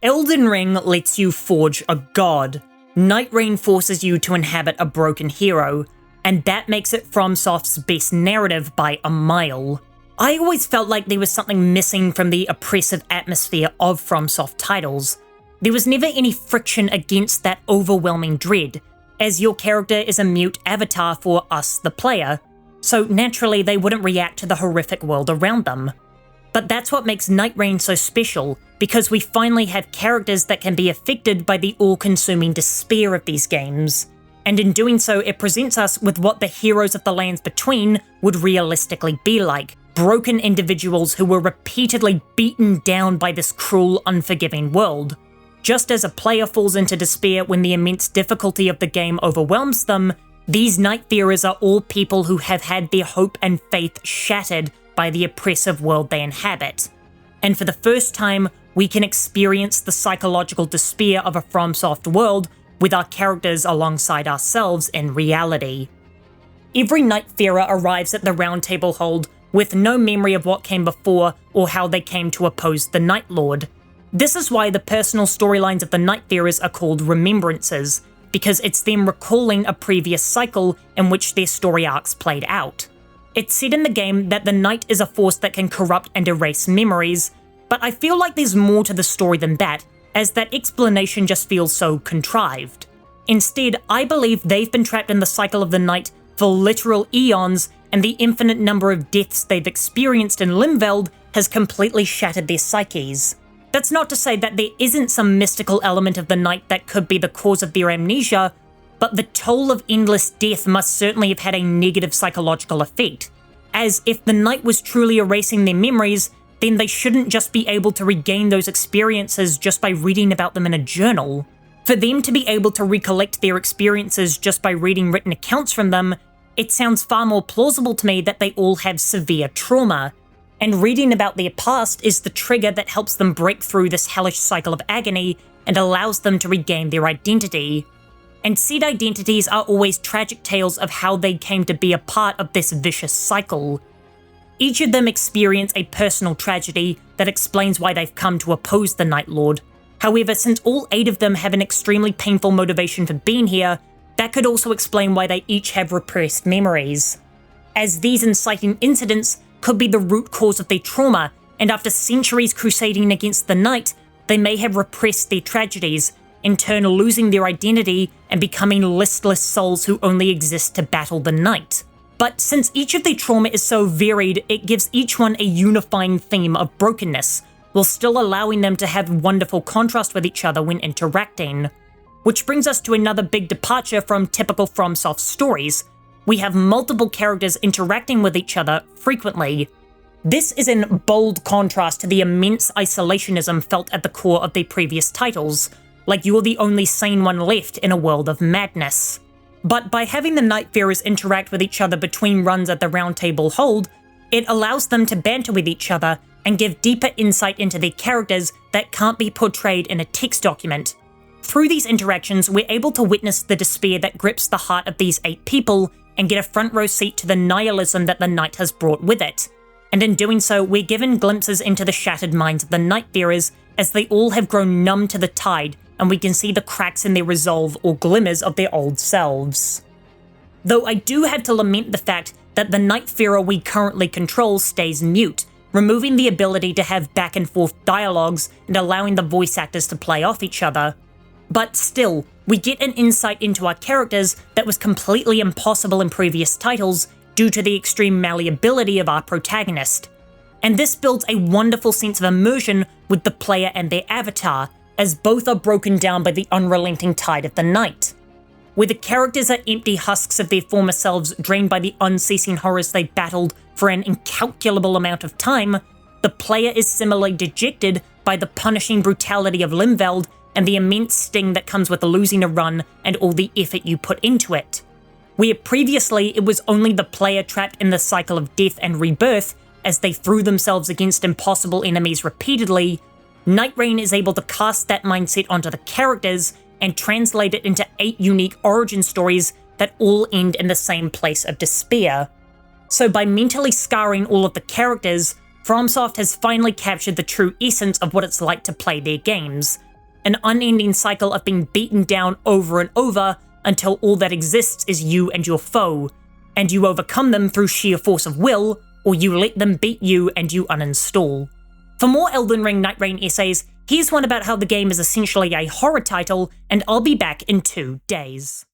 Elden Ring lets you forge a god. Night Rain forces you to inhabit a broken hero, and that makes it FromSoft's best narrative by a mile. I always felt like there was something missing from the oppressive atmosphere of FromSoft titles. There was never any friction against that overwhelming dread, as your character is a mute avatar for us, the player, so naturally they wouldn't react to the horrific world around them. But that's what makes Night Rain so special, because we finally have characters that can be affected by the all-consuming despair of these games. And in doing so, it presents us with what the heroes of the Lands Between would realistically be like. Broken individuals who were repeatedly beaten down by this cruel, unforgiving world. Just as a player falls into despair when the immense difficulty of the game overwhelms them, these Nightfarers are all people who have had their hope and faith shattered by the oppressive world they inhabit. And for the first time, we can experience the psychological despair of a FromSoft world with our characters alongside ourselves in reality. Every Nightfarer arrives at the Round Table Hold with no memory of what came before or how they came to oppose the Night Lord. This is why the personal storylines of the Nightfarers are called Remembrances, because it's them recalling a previous cycle in which their story arcs played out. It's said in the game that the Night is a force that can corrupt and erase memories, but I feel like there's more to the story than that, as that explanation just feels so contrived. Instead, I believe they've been trapped in the cycle of the Night for literal eons, and the infinite number of deaths they've experienced in Limveld has completely shattered their psyches. That's not to say that there isn't some mystical element of the Night that could be the cause of their amnesia, but the toll of endless death must certainly have had a negative psychological effect, as if the Night was truly erasing their memories, then they shouldn't just be able to regain those experiences just by reading about them in a journal. For them to be able to recollect their experiences just by reading written accounts from them, it sounds far more plausible to me that they all have severe trauma, and reading about their past is the trigger that helps them break through this hellish cycle of agony and allows them to regain their identity. And said identities are always tragic tales of how they came to be a part of this vicious cycle. Each of them experience a personal tragedy that explains why they've come to oppose the Night Lord. However, since all 8 of them have an extremely painful motivation for being here, that could also explain why they each have repressed memories, as these inciting incidents could be the root cause of their trauma, and after centuries crusading against the Night, they may have repressed their tragedies, in turn losing their identity and becoming listless souls who only exist to battle the Night. But since each of their trauma is so varied, it gives each one a unifying theme of brokenness, while still allowing them to have wonderful contrast with each other when interacting. Which brings us to another big departure from typical FromSoft stories. We have multiple characters interacting with each other frequently. This is in bold contrast to the immense isolationism felt at the core of their previous titles, like you're the only sane one left in a world of madness. But by having the Nightfarers interact with each other between runs at the Round Table Hold, it allows them to banter with each other and give deeper insight into their characters that can't be portrayed in a text document. Through these interactions, we're able to witness the despair that grips the heart of these 8 people and get a front row seat to the nihilism that the Night has brought with it. And in doing so, we're given glimpses into the shattered minds of the Nightfarers as they all have grown numb to the tide, and we can see the cracks in their resolve or glimmers of their old selves. Though I do have to lament the fact that the Nightfarer we currently control stays mute, removing the ability to have back and forth dialogues and allowing the voice actors to play off each other. But still, we get an insight into our characters that was completely impossible in previous titles due to the extreme malleability of our protagonist. And this builds a wonderful sense of immersion with the player and their avatar, as both are broken down by the unrelenting tide of the Night. Where the characters are empty husks of their former selves drained by the unceasing horrors they battled for an incalculable amount of time, the player is similarly dejected by the punishing brutality of Limveld and the immense sting that comes with losing a run and all the effort you put into it. Where previously it was only the player trapped in the cycle of death and rebirth as they threw themselves against impossible enemies repeatedly, Night Rain is able to cast that mindset onto the characters and translate it into 8 unique origin stories that all end in the same place of despair. So by mentally scarring all of the characters, FromSoft has finally captured the true essence of what it's like to play their games, an unending cycle of being beaten down over and over until all that exists is you and your foe, and you overcome them through sheer force of will, or you let them beat you and you uninstall. For more Elden Ring Night Rain essays, here's one about how the game is essentially a horror title, and I'll be back in 2 days.